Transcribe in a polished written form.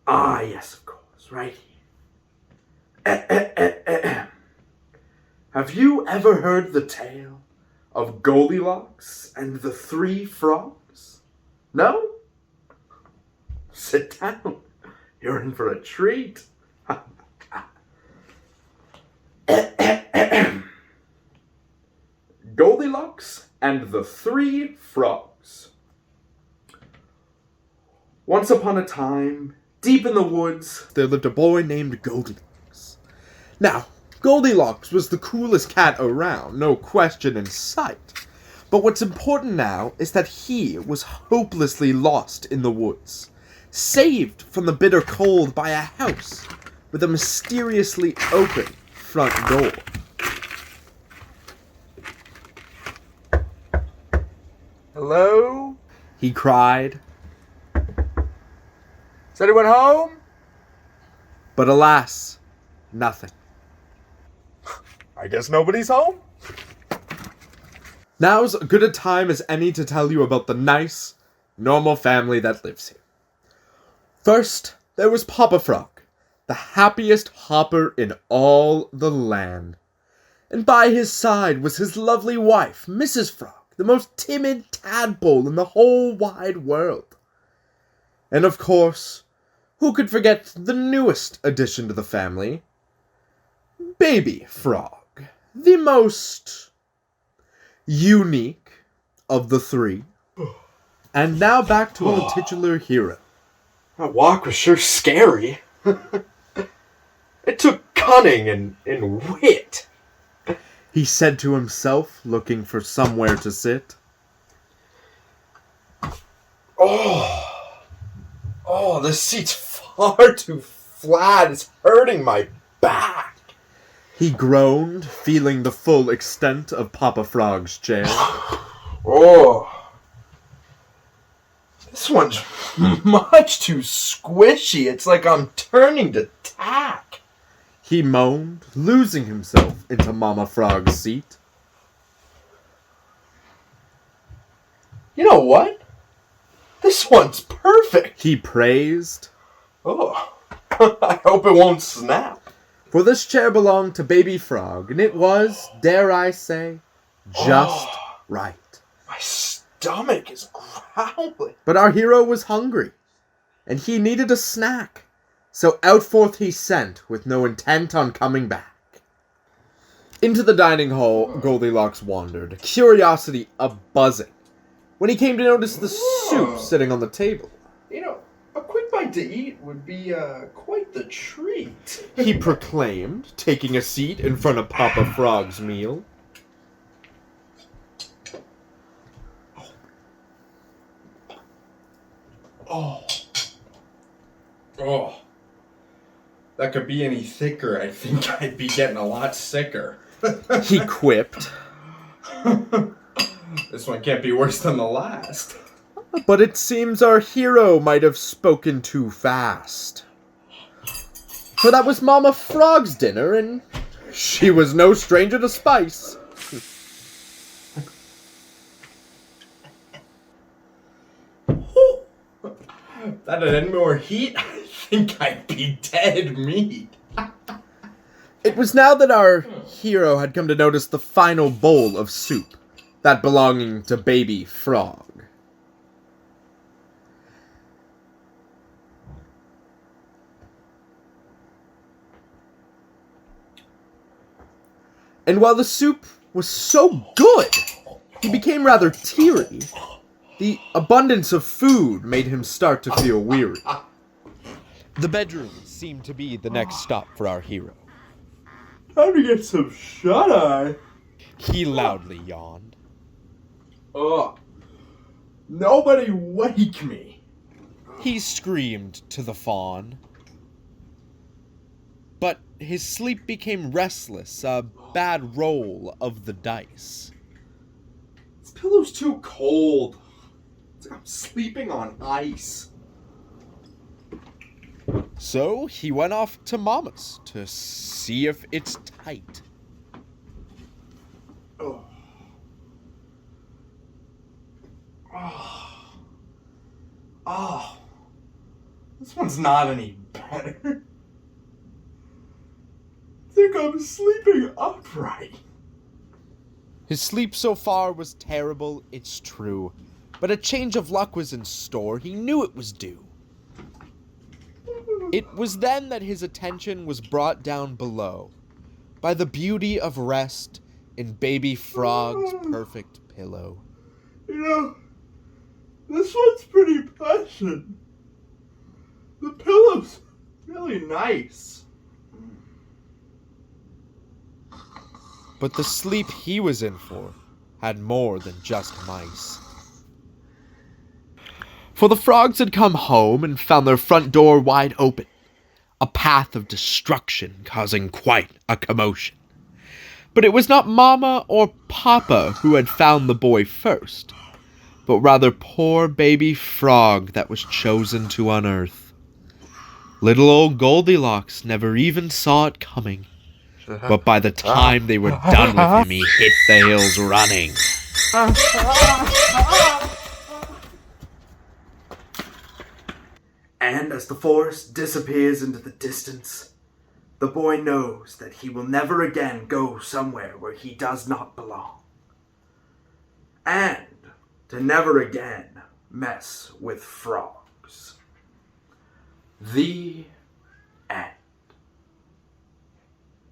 Ah, yes, of course, right here. Have you ever heard the tale of Goldilocks and the three frogs? No? Sit down. You're in for a treat. Goldilocks and the three frogs. Once upon a time, deep in the woods, there lived a boy named Goldilocks. Now, Goldilocks was the coolest cat around, no question in sight. But what's important now is that he was hopelessly lost in the woods, saved from the bitter cold by a house with a mysteriously open front door. Hello? He cried. Is anyone home? But alas, nothing. I guess nobody's home. Now's as good a time as any to tell you about the nice, normal family that lives here. First, there was Papa Frog, the happiest hopper in all the land. And by his side was his lovely wife, Mrs. Frog, the most timid tadpole in the whole wide world. And of course, who could forget the newest addition to the family? Baby Frog, the most unique of the three. And now back to our titular hero. That walk was sure scary. It took cunning and wit. He said to himself, looking for somewhere to sit. Oh, this seat's far too flat. It's hurting my back. He groaned, feeling the full extent of Papa Frog's chair. Oh, this one's much too squishy. It's like I'm turning to tack. He moaned, losing himself into Mama Frog's seat. You know what? This one's perfect. He praised. Oh, I hope it won't snap. For this chair belonged to Baby Frog, and it was, dare I say, just right. My stomach is growling. But our hero was hungry, and he needed a snack. So out forth he sent, with no intent on coming back. Into the dining hall Goldilocks wandered, curiosity a-buzzing, when he came to notice the soup sitting on the table. You know, a quick bite to eat would be quite the treat. He proclaimed, taking a seat in front of Papa Frog's meal. Oh. That could be any thicker. I think I'd be getting a lot sicker. He quipped. This one can't be worse than the last. But it seems our hero might have spoken too fast. For that was Mama Frog's dinner, and she was no stranger to spice. If that had any more heat, I think I'd be dead meat. It was now that our hero had come to notice the final bowl of soup, that belonging to Baby Frog. And while the soup was so good, he became rather teary. The abundance of food made him start to feel weary. The bedroom seemed to be the next stop for our hero. Time to get some shut-eye. He loudly yawned. Ugh. Nobody wake me. He screamed to the fawn. But his sleep became restless, a bad roll of the dice. This pillow's too cold. It's like I'm sleeping on ice. So he went off to Mama's to see if it's tight. Oh. Oh. Oh. This one's one's not any better. I think I'm sleeping upright. His sleep so far was terrible, it's true, but a change of luck was in store. He knew it was due. It was then that his attention was brought down below by the beauty of rest in Baby Frog's perfect pillow. You know, this one's pretty pleasant. The pillow's really nice. But the sleep he was in for had more than just mice. For the frogs had come home and found their front door wide open, a path of destruction causing quite a commotion. But it was not Mama or Papa who had found the boy first, but rather poor baby frog that was chosen to unearth. Little old Goldilocks never even saw it coming, but by the time they were done with him, he hit the hills running. And as the forest disappears into the distance, the boy knows that he will never again go somewhere where he does not belong. And to never again mess with frogs. The